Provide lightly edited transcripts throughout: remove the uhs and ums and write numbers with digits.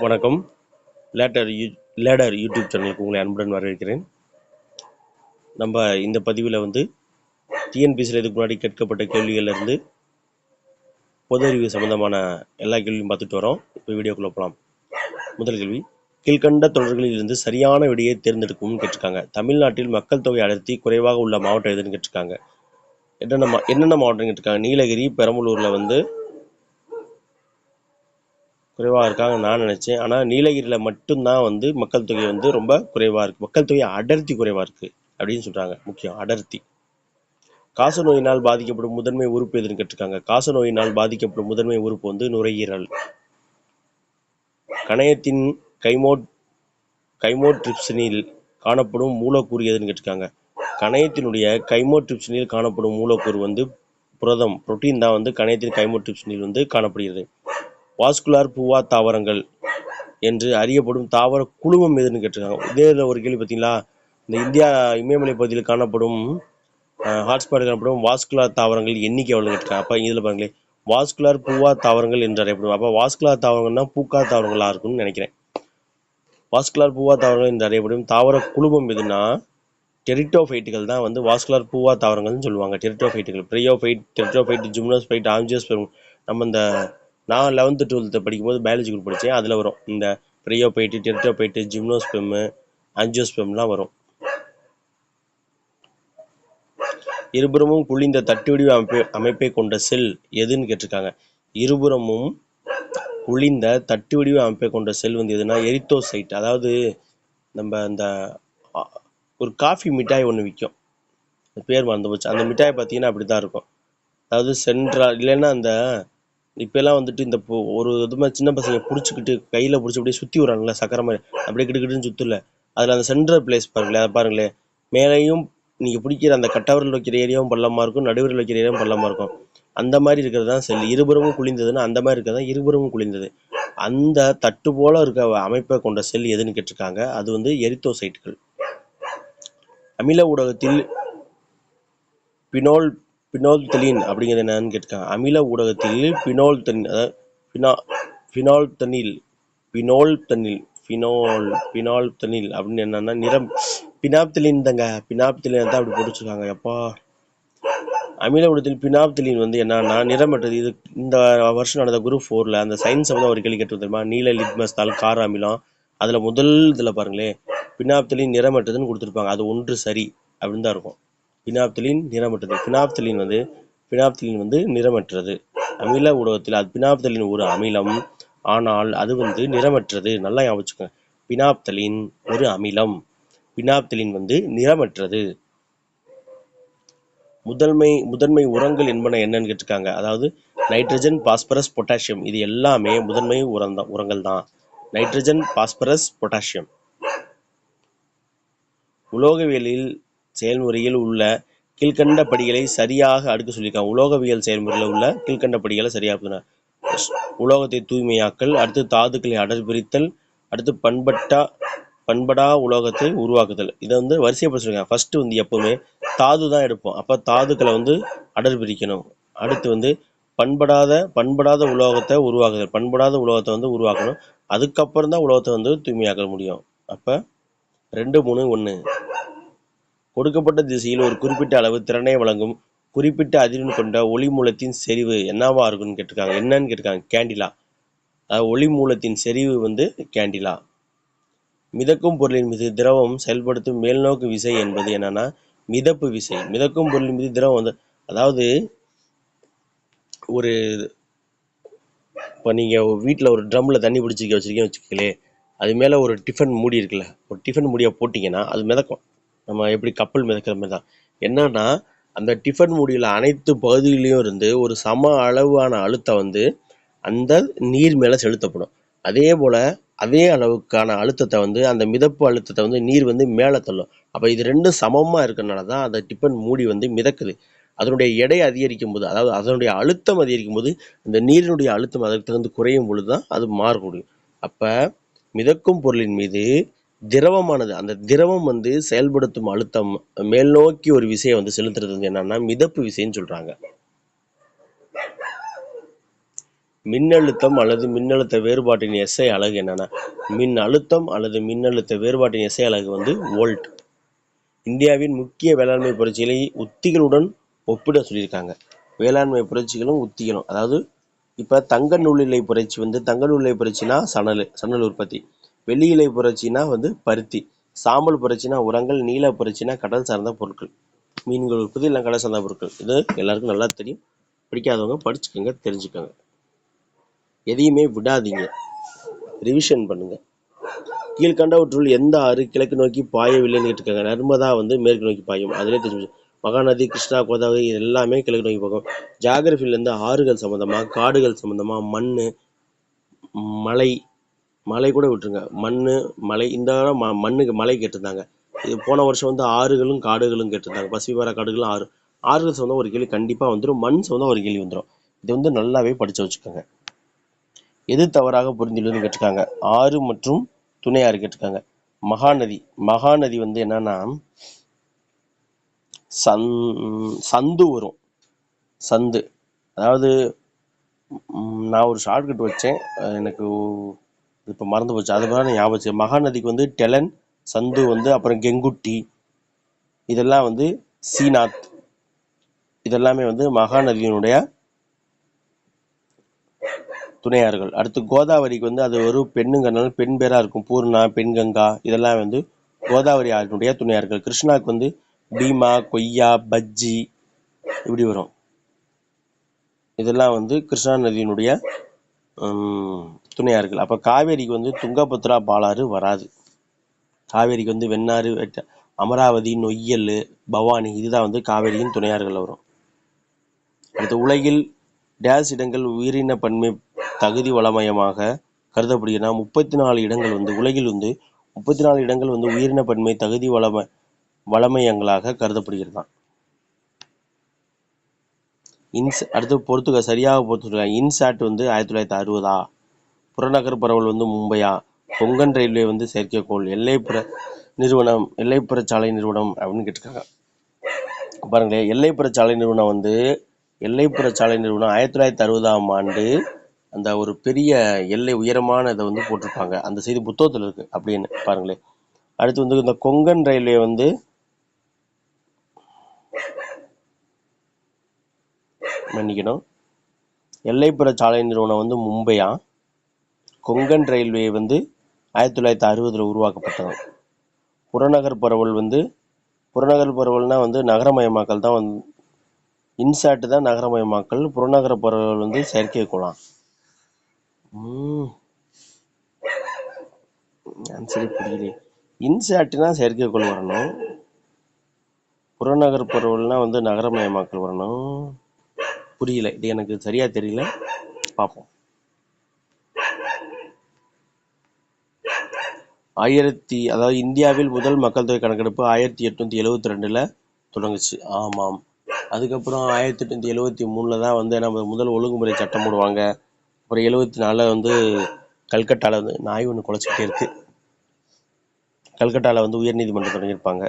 வணக்கம். Ladder YouTube சேனலுக்கு உங்களை அன்புடன் வரவேற்கிறேன். நம்ம இந்த பதிவில் டிஎன்பிசியில் இதுக்கு முன்னாடி கேட்கப்பட்ட கேள்விகள்லேருந்து பொது அறிவு சம்மந்தமான எல்லா கேள்வியும் பார்த்துட்டு வரோம். இப்போ வீடியோக்குள்ளே போகலாம். முதல் கேள்வி, கீழ்கண்ட தொடர்களில் இருந்து சரியான விடையை தேர்ந்தெடுக்கும்னு கேட்டிருக்காங்க. தமிழ்நாட்டில் மக்கள் தொகை அடர்த்தி குறைவாக உள்ள மாவட்டம் எதுன்னு கேட்டிருக்காங்க. என்னென்ன மாவட்டம் கேட்டிருக்காங்க. நீலகிரி, பெரம்பலூரில் குறைவாக இருக்காங்க நான் நினச்சேன். ஆனால் நீலகிரியில் மட்டும்தான் மக்கள் தொகை ரொம்ப குறைவாக இருக்குது. மக்கள் தொகை அடர்த்தி குறைவாக இருக்குது அப்படின்னு சொல்கிறாங்க. முக்கியம் அடர்த்தி. காச நோயினால் பாதிக்கப்படும் முதன்மை உறுப்பு எதுன்னு கேட்டிருக்காங்க. காச நோயினால் பாதிக்கப்படும் முதன்மை உறுப்பு நுரையீரல். கணையத்தின் கைமோட்ரிப்சினில் காணப்படும் மூலக்கூறு எதுன்னு கேட்டிருக்காங்க. கணையத்தினுடைய கைமோட்ரிப்சினில் காணப்படும் மூலக்கூறு புரதம், புரோட்டீன் தான் கணையத்தின் கைமோட்ரிப்சினில் காணப்படுகிறது. வாஸ்குலார் பூவா தாவரங்கள் என்று அறியப்படும் தாவர குழுமம் எதுன்னு கேட்டிருக்காங்க. இதே ஒரு கேள்வி பார்த்தீங்களா, இந்த இந்தியா இமயமலை பகுதியில் காணப்படும் ஹாட்ஸ்பாட் காணப்படும் வாஸ்குலார் தாவரங்கள் எண்ணிக்கை எவ்வளோ கேட்டிருக்காங்க. அப்போ இதில் பாருங்களேன், வாஸ்குலார் பூவா தாவரங்கள் என்று அறியப்படும். அப்போ வாஸ்குலார் தாவரங்கள்னா பூக்கா தாவரங்களாக இருக்கும்னு நினைக்கிறேன். வாஸ்குலார் பூவா தாவரங்கள் என்று அறியப்படும் தாவர குழுமம் எதுனா டெரிட்டோஃபைட்டுகள் தான் வாஸ்குலார் பூவா தாவரங்கள்னு சொல்லுவாங்க. டெரிட்டோஃபைட்டுகள், பிரையோஃபைட், டெரிட்டோஃபைட், ஜிம்னோஸ்பைட், ஆஞ்சியோஸ்பெர்ம். நம்ம நான் 11th 12th படிக்கும்போது பயாலஜி குரூப் படித்தேன். அதில் வரும் இந்த பிரையோஃபைட்டு, டெரிட்டோஃபைட்டு, ஜிம்னோஸ்பெர்மு, ஆஞ்சியோஸ்பெர்ம்லாம் வரும். இருபுறமும் குழிந்த தட்டு வடிவ அமைப்பை கொண்ட செல் எதுன்னு கேட்டிருக்காங்க. இருபுறமும் குழிந்த தட்டு வடிவ அமைப்பை கொண்ட செல் எதுனா எரித்தோசைட். அதாவது நம்ம இந்த ஒரு காஃபி மிட்டாய் ஒன்று விற்கும், பேர் மறந்து போச்சு. அந்த மிட்டாய் பார்த்தீங்கன்னா அப்படி தான் இருக்கும். அதாவது சென்ட்ரல் இல்லைன்னா அந்த இப்போல்லாம் இந்த ஒரு இதுமாதிரி சின்ன பசங்க பிடிச்சிக்கிட்டு கையில் பிடிச்சி அப்படியே சுற்றி விட்றாங்களே சக்கரை மாதிரி, அப்படியே கிட்டுக்கிட்டுன்னு சுற்றல. அதில் அந்த சென்ட்ரல் பிளேஸ் பாருங்களேன், அதை பாருங்களேன். மேலேயும் நீங்கள் பிடிக்கிற அந்த கட்டவரில் வைக்கிற ஏரியாவும் பள்ளமாக இருக்கும், நடுவரில் வைக்கிற ஏரியாவும் பள்ளமாக இருக்கும். அந்த மாதிரி இருக்கிறது தான் செல். இருபுறமும் குளிந்ததுன்னா அந்த மாதிரி இருக்கிறது தான் இருபுறமும் குளிந்தது. அந்த தட்டு போல இருக்க அமைப்பை கொண்ட செல் எதுன்னு கேட்டிருக்காங்க. அது எரித்தோசைட்டுகள். அமில ஊடகத்தில் பினோல்தலீன் அப்படிங்கிறது என்னன்னு கேட்டிருக்காங்க. அமில ஊடகத்தில் பினோல்தனில் அப்படின்னு என்னன்னா நிறம் பினாப்தலின் தாங்க. பினாப்தலின் தான் அப்படி போட்டுருக்காங்க. எப்பா, அமில ஊடகத்தில் பினாப்தலின் என்னன்னா நிறமற்றது. இது இந்த வருஷம் நடந்த குரூப் 4ல் அந்த சயின்ஸ் ஒரு கேள்வி கேட்டு தெரியுமா. நீல லிட்மஸ் தாள், கார அமிலம். அதில் முதல் இதில் பாருங்களேன், பினாப்தலின் நிறமற்றதுன்னு கொடுத்துருப்பாங்க. அது ஒன்று சரி அப்படின்னு தான் இருக்கும். பினாப்தலின் நிறமற்றது. பினாப்தலின் நிறமற்றது. அமில ஊடகத்தில் அது பினாப்தலின் ஒரு அமிலம், ஆனால் அது நிறமற்றது. நல்லா ஞாபகம் வச்சுக்கோங்க. பினாப்தலின் ஒரு அமிலம், பினாப்தலின் நிறமற்றது. முதன்மை உரங்கள் என்பன என்னன்னு கேட்டிருக்காங்க. அதாவது நைட்ரஜன், பாஸ்பரஸ், பொட்டாசியம். இது எல்லாமே முதன்மை உரங்கள் தான். Nitrogen, phosphorus, potassium. உலோகவியலில் செயல்முறையில் உள்ள கீழ்கண்ட படிகளை சரியாக அடுக்க சொல்லியிருக்காங்க. உலோகவியல் செயல்முறையில் உள்ள கீழ்கண்ட படிகளை சரியாக உலோகத்தை தூய்மையாக்கல், அடுத்து தாதுக்களை அடர் பிரித்தல், அடுத்து பண்படா உலோகத்தை உருவாக்குதல். இதை வரிசைப்படுத்திருக்காங்க. ஃபர்ஸ்ட் எப்பவுமே தாது தான் எடுப்போம். அப்போ தாதுக்களை அடர் பிரிக்கணும். அடுத்து பண்படாத உலோகத்தை உருவாக்குதல். பண்படாத உலோகத்தை உருவாக்கணும். அதுக்கப்புறம் தான் உலோகத்தை தூய்மையாக்க முடியும். அப்போ 2, 3, 1. கொடுக்கப்பட்ட திசையில் ஒரு குறிப்பிட்ட அளவு திறனை வழங்கும் குறிப்பிட்ட அதிர்வெண் கொண்ட ஒளி மூலத்தின் செறிவு என்னவா இருக்குன்னு கேட்டிருக்காங்க. என்னன்னு கேட்டிருக்காங்க. கேண்டிலா. ஒளி மூலத்தின் செறிவு கேண்டிலா. மிதக்கும் பொருளின் மீது திரவம் செயல்படுத்தும் மேல்நோக்கு விசை என்பது என்னன்னா மிதப்பு விசை. மிதக்கும் பொருளின் மீது திரவம் அதாவது ஒரு இப்போ நீங்கள் வீட்டில் ஒரு ட்ரம்மில் தண்ணி பிடிச்சி வச்சுருக்கீங்களே, அது மேலே ஒரு டிஃபன் மூடி இருக்குல்ல, ஒரு டிஃபன் மூடியை போட்டிங்கன்னா அது மிதக்கும். நம்ம எப்படி கப்பல் மிதக்கிற மாதிரி தான். என்னன்னா அந்த டிஃபன் மூடியில் அனைத்து பகுதியிலையும் இருந்து ஒரு சம அளவான அழுத்தம் அந்த நீர் மேலே செலுத்தப்படும். அதே போல் அதே அளவுக்கான அழுத்தத்தை அந்த மிதப்பு அழுத்தத்தை நீர் மேலே தள்ளும். அப்போ இது ரெண்டும் சமமாக இருக்கிறனால தான் அந்த டிஃபன் மூடி மிதக்குது. அதனுடைய எடை அதிகரிக்கும் போது, அதாவது அதனுடைய அழுத்தம் அதிகரிக்கும் போது இந்த நீரினுடைய அழுத்தம் அதற்கு தகுந்து குறையும் பொழுது தான் அது மாறக்கூடியும். அப்போ மிதக்கும் பொருளின் மீது திரவமானது, அந்த திரவம் செயல்படுத்தும் அழுத்தம் மேல் நோக்கி ஒரு விசையை செலுத்துறது என்னன்னா மிதப்பு விசைன்னு சொல்றாங்க. மின்னழுத்தம் அல்லது மின்னழுத்த வேறுபாட்டின் எஸ்ஐ அலகு என்னன்னா, மின் அழுத்தம் அல்லது மின்னழுத்த வேறுபாட்டின் எஸ்ஐ அலகு வந்து வோல்ட். இந்தியாவின் முக்கிய வேளாண்மை புரட்சிகளை உத்திகளுடன் ஒப்பிட சொல்லியிருக்காங்க. வேளாண்மை புரட்சிகளும் உத்திகளும், அதாவது இப்போ தங்க நூலிலை புரட்சி வந்து, தங்க நூலிலை புரட்சினா சணல் உற்பத்தி, வெள்ளி இலை புரட்சினா வந்து பருத்தி, சாம்பல் புரட்சினா உரங்கள், நீல புரட்சினா கடல் சார்ந்த பொருட்கள், மீன்கள் உற்பத்தி இல்லை கடல் சார்ந்த பொருட்கள். இது எல்லாருக்கும் நல்லா தெரியும். படிக்காதவங்க படிச்சுக்கோங்க, தெரிஞ்சுக்கோங்க. எதையுமே விடாதீங்க, ரிவிஷன் பண்ணுங்க. கீழ்கண்டவற்றுள் எந்த ஆறு கிழக்கு நோக்கி பாயவில்லைன்னு கேட்டிருக்காங்க. நர்மதா வந்து மேற்கு நோக்கி பாயும், அதிலே தெரிஞ்சு. மகாநதி, கிருஷ்ணா, கோதாவரி இது எல்லாமே கிழக்கு நோக்கி போகும். ஜாகிரபிலேருந்து ஆறுகள் சம்மந்தமாக, காடுகள் சம்மந்தமாக, மண், மலை கூட விட்டுருங்க, மண், மலை, இந்த மண்ணுக்கு மலை கேட்டிருந்தாங்க. இது போன வருஷம் வந்து ஆறுகளும் காடுகளும் கேட்டிருந்தாங்க. பசுமைவர காடுகளும் ஆறுகள் சம்மந்தம் ஒரு கேள்வி கண்டிப்பாக வந்துடும், மண் சம்மந்தம் ஒரு கேள்வி வந்துடும். இது வந்து நல்லாவே படித்து வச்சுக்கோங்க. எது தவறாக புரிந்துள்ளதுன்னு கேட்டிருக்காங்க. ஆறு மற்றும் துணை ஆறு கேட்டிருக்காங்க. மகாநதி வந்து என்னன்னா சந்து வரும், சந்து. அதாவது நான் ஒரு ஷார்ட்கட் வச்சேன், எனக்கு இப்போ மறந்து போச்சு, அது மாதிரி ஞாபகம். மகாநதிக்கு வந்து டெலன், சந்து வந்து, அப்புறம் கெங்குட்டி, இதெல்லாம் வந்து சீனாத், இதெல்லாமே வந்து மகாநதியினுடைய துணையாறுகள். அடுத்து கோதாவரிக்கு வந்து அது ஒரு பெண்ணுங்கிறனால பெண் பேரா இருக்கும், பூர்ணா, பெண்கங்கா, இதெல்லாம் வந்து கோதாவரி ஆறினுடைய துணையாறுகள். கிருஷ்ணாவுக்கு வந்து பீமா, கொய்யா, பஜ்ஜி இப்படி வரும். இதெல்லாம் வந்து கிருஷ்ணா நதியினுடைய துணையாறுகள். அப்போ காவேரிக்கு வந்து துங்கபத்ரா, பாலாறு வராது. காவேரிக்கு வந்து வெண்ணாறு, அமராவதி, நொய்யல், பவானி, இதுதான் வந்து காவேரியின் துணையாறுகள் வரும். அடுத்து உலகில் டேஸ் இடங்கள் உயிரின பன்மை தகுதி வளமயமாக கருதப்படுகிறதுனா 34 இடங்கள் வந்து, உலகில் வந்து 34 இடங்கள் வந்து உயிரின பன்மை தகுதி வளமயங்களாக கருதப்படுகிறதுதான். அடுத்து பொறுத்துக்க, சரியாக பொறுத்துருக்காங்க. இன்சாட் வந்து 1960. புறநகர் பரவல் வந்து மும்பையா, கொங்கன் ரயில்வே வந்து செயற்கைக்கோள், எல்லைப்புற சாலை நிறுவனம் அப்படின்னு கேட்டிருக்காங்க. பாருங்களேன், எல்லைப்புற சாலை நிறுவனம் வந்து 1960 அந்த ஒரு பெரிய எல்லை உயரமான இதை வந்து போட்டிருப்பாங்க, அந்த செய்தி புத்தகத்தில் இருக்கு அப்படின்னு பாருங்களேன். அடுத்து வந்து இந்த கொங்கன் ரயில்வே வந்து மன்னிக்கணும், எல்லைப்புற சாலை நிறுவனம் வந்து மும்பையா, கொங்கன் ரயில்வே வந்து 1960 உருவாக்கப்பட்டது. புறநகர் பரவல்னா வந்து நகரமயமாக்கல் தான் வந்து, இன்சாட் தான் நகரமயமாக்கல், புறநகர பரவல் வந்து செயற்கைக்கோளாம். சரி, புரியல. இன்சாட்னா செயற்கைக்கோள் வரணும், புறநகர் பரவல்னா வந்து நகரமயமாக்கல் வரணும். புரியல, இது எனக்கு சரியா தெரியல, பார்ப்போம். அதாவது இந்தியாவில் முதல் மக்கள் தொகை கணக்கெடுப்பு 1872 தொடங்குச்சு. ஆமாம். அதுக்கப்புறம் 1873 தான் வந்து நம்ம முதல் ஒழுங்குமுறை சட்டம் போடுவாங்க. அப்புறம் 74 வந்து கல்கட்டாவில் வந்து, நாய் ஒன்று குலைச்சிக்கிட்டே இருக்கு, கல்கட்டாவில் வந்து உயர்நீதிமன்றம் தொடங்கியிருப்பாங்க.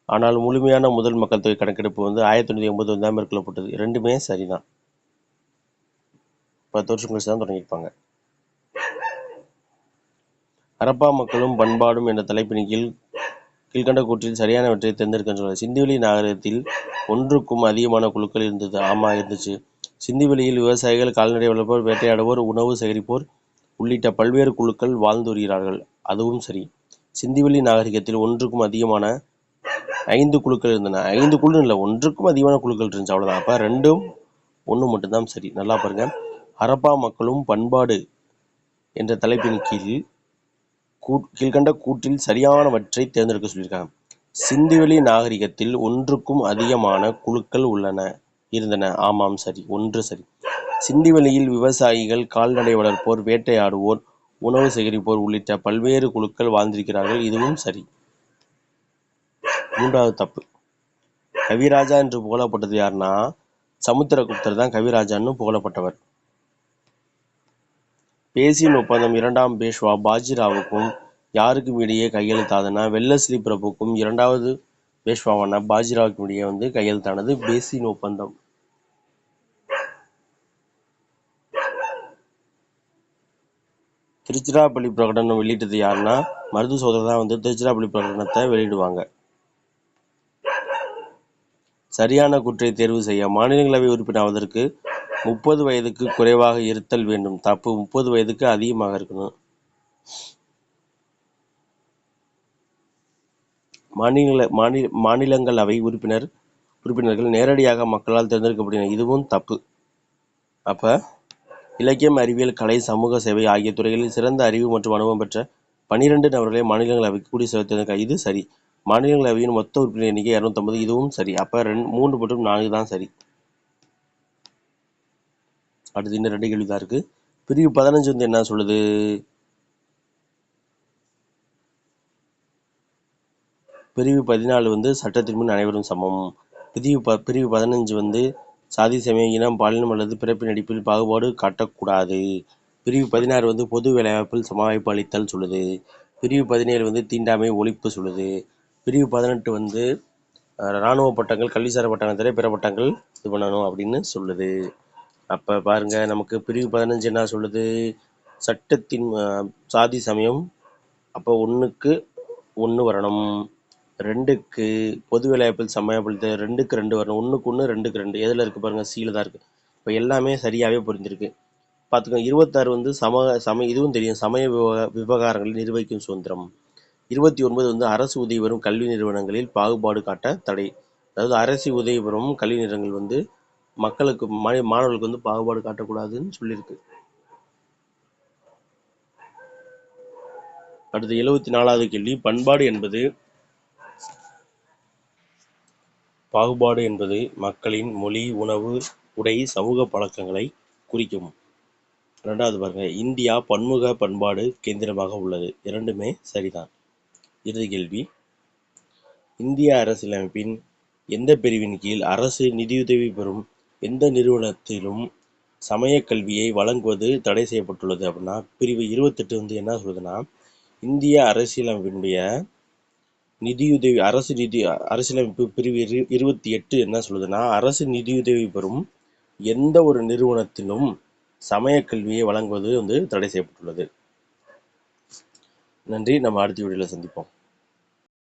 ஆனால் முழுமையான முதல் மக்கள் தொகை கணக்கெடுப்பு வந்து 1981 தான் மேற்கொள்ளப்பட்டது. ரெண்டுமே சரிதான், 10 வருஷம் கழிச்சு தான் தொடங்கியிருப்பாங்க. ஹரப்பா மக்களும் பண்பாடும் என்ற தலைப்பின் கீழ் கீழ்கண்ட கூற்றில் சரியானவற்றை தேர்ந்தெடுக்கின்றனர். சிந்துவெளி நாகரிகத்தில் ஒன்றுக்கும் அதிகமான குழுக்கள் இருந்தது. ஆமா, இருந்துச்சு. சிந்துவெளியில் விவசாயிகள், கால்நடை வளர்ப்போர், வேட்டையாடுவோர், உணவு சேகரிப்போர் உள்ளிட்ட பல்வேறு குழுக்கள் வாழ்ந்து வருகிறார்கள். அதுவும் சரி. சிந்துவெளி நாகரிகத்தில் ஒன்றுக்கும் அதிகமான 5 குழுக்கள் இருந்தன. 5 குழு இல்லை, ஒன்றுக்கும் அதிகமான குழுக்கள் இருந்துச்சு, அவ்வளவுதான். அப்ப 2, 1 மட்டும்தான் சரி. நல்லா பாருங்க. ஹரப்பா மக்களும் பண்பாடு என்ற தலைப்பின் கீழ்கண்ட கூற்றில் சரியானவற்றை தேர்ந்தெடுக்க சொல்லியிருக்காங்க. சிந்துவெளி நாகரிகத்தில் ஒன்றுக்கும் அதிகமான குழுக்கள் இருந்தன. ஆமாம், சரி, 1 சரி. சிந்துவெளியில் விவசாயிகள், கால்நடை வளர்ப்போர், வேட்டையாடுவோர், உணவு சேகரிப்போர் உள்ளிட்ட பல்வேறு குழுக்கள் வாழ்ந்திருக்கிறார்கள். இதுவும் சரி. 3வது தப்பு. கவிராஜா என்று புகழப்பட்டது யாருன்னா சமுத்திரகுப்தர் தான் கவிராஜான்னு புகழப்பட்டவர். பேசின் ஒப்பந்தம் 2ஆம் பேஷ்வா பாஜிராவுக்கும் யாருக்கும் இடையே கையெழுத்தாதுன்னா வெல்லஸ்லி பிரபுக்கும் 2வது பேஷ்வாவான பாஜிராவுக்கும் இடையே வந்து கையெழுத்தானது பேசின் ஒப்பந்தம். திருச்சிராப்பள்ளி பிரகடனம் வெளியிட்டது யாருன்னா மருது சகோதரர் தான் வந்து திருச்சிராப்பள்ளி பிரகடனத்தை வெளியிடுவாங்க. சரியான கூற்றை தேர்வு செய்ய. மாநிலங்களவை உறுப்பினர் ஆவதற்கு 30 வயதுக்கு குறைவாக இருத்தல் வேண்டும். தப்பு. 30 வயதுக்கு அதிகமாக இருக்கணும். மாநிலங்களவை உறுப்பினர்கள் நேரடியாக மக்களால் தேர்ந்தெடுக்கப்படுகின்றனர். இதுவும் தப்பு. அப்ப இலக்கியம், அறிவியல், கலை, சமூக சேவை ஆகிய துறைகளில் சிறந்த அறிவு மற்றும் அனுபவம் பெற்ற 12 நபர்களை மாநிலங்களவைக்கு கூடி தேர்ந்தெடுக்க. இது சரி. மாநிலங்களவையின் மொத்த உறுப்பினர் எண்ணிக்கை 250. இதுவும் சரி. அப்ப 3 மற்றும் 4 தான் சரி. அடுத்து இன்னும் 2 கேள்வி தான் இருக்கு. பிரிவு 15 வந்து என்ன சொல்லுது? பிரிவு 14 வந்து சட்டத்தின் முன் அனைவரும் சமம். பிரிவு 15 வந்து சாதி, சமயம், இனம், பாலினம் அல்லது பிறப்பின் அடிப்படையில் பாகுபாடு காட்டக்கூடாது. பிரிவு 16 வந்து பொது வேலைவாய்ப்பில் சமவாய்ப்பு அளித்தல் சொல்லுது. பிரிவு 17 வந்து தீண்டாமை ஒழிப்பு சொல்லுது. பிரிவு 18 வந்து இராணுவ பட்டங்கள், கல்விசார பட்டங்கள் தவிர பிற பட்டங்கள் இது பண்ணணும் அப்படின்னு சொல்லுது. அப்ப பாருங்க, நமக்கு பிரிவு 15 என்ன சொல்லுது? சட்டத்தின் சாதி, சமயம் அப்போ 1க்கு 1 வரணும். 2க்கு பொது வேலைவாய்ப்பில் சமயப்படுத்த 2க்கு 2 வரணும். 1க்கு 1 2க்கு 2 எதில் இருக்கு பாருங்க? சீல தான் இருக்கு. இப்போ எல்லாமே சரியாகவே புரிஞ்சிருக்கு. பார்த்துக்கோங்க. 26 வந்து சமய இதுவும் தெரியும். சமய விவகாரங்களை நிர்வகிக்கும் சுதந்திரம். 29 வந்து அரசு உதவி பெறும் கல்வி நிறுவனங்களில் பாகுபாடு காட்ட தடை. அதாவது அரசு உதவி பெறும் கல்வி நிறுவனங்கள் வந்து மக்களுக்கு மாணவர்களுக்கு வந்து பாகுபாடு காட்டக்கூடாதுன்னு சொல்லியிருக்கு. அடுத்து 74வது கேள்வி. பாகுபாடு என்பது மக்களின் மொழி, உணவு, உடை, சமூக பழக்கங்களை குறிக்கும். 2வது பாருங்க. இந்தியா பன்முக பண்பாடு கேந்திரமாக உள்ளது. இரண்டுமே சரிதான். இறுதி கேள்வி. இந்திய அரசியலமைப்பின் எந்த பிரிவின் கீழ் அரசு நிதியுதவி பெறும் எந்த நிறுவனத்திலும் சமய கல்வியை வழங்குவது தடை செய்யப்பட்டுள்ளது அப்படின்னா பிரிவு 28 வந்து என்ன சொல்லுதுன்னா, இந்திய அரசியலமைப்பினுடைய நிதியுதவி அரசியலமைப்பு பிரிவு 28 என்ன சொல்லுதுன்னா, அரசு நிதியுதவி பெறும் எந்த ஒரு நிறுவனத்திலும் சமய கல்வியை வழங்குவது வந்து தடை செய்யப்பட்டுள்ளது. நன்றி. நம்ம அடுத்த வீடியோவில் சந்திப்போம்.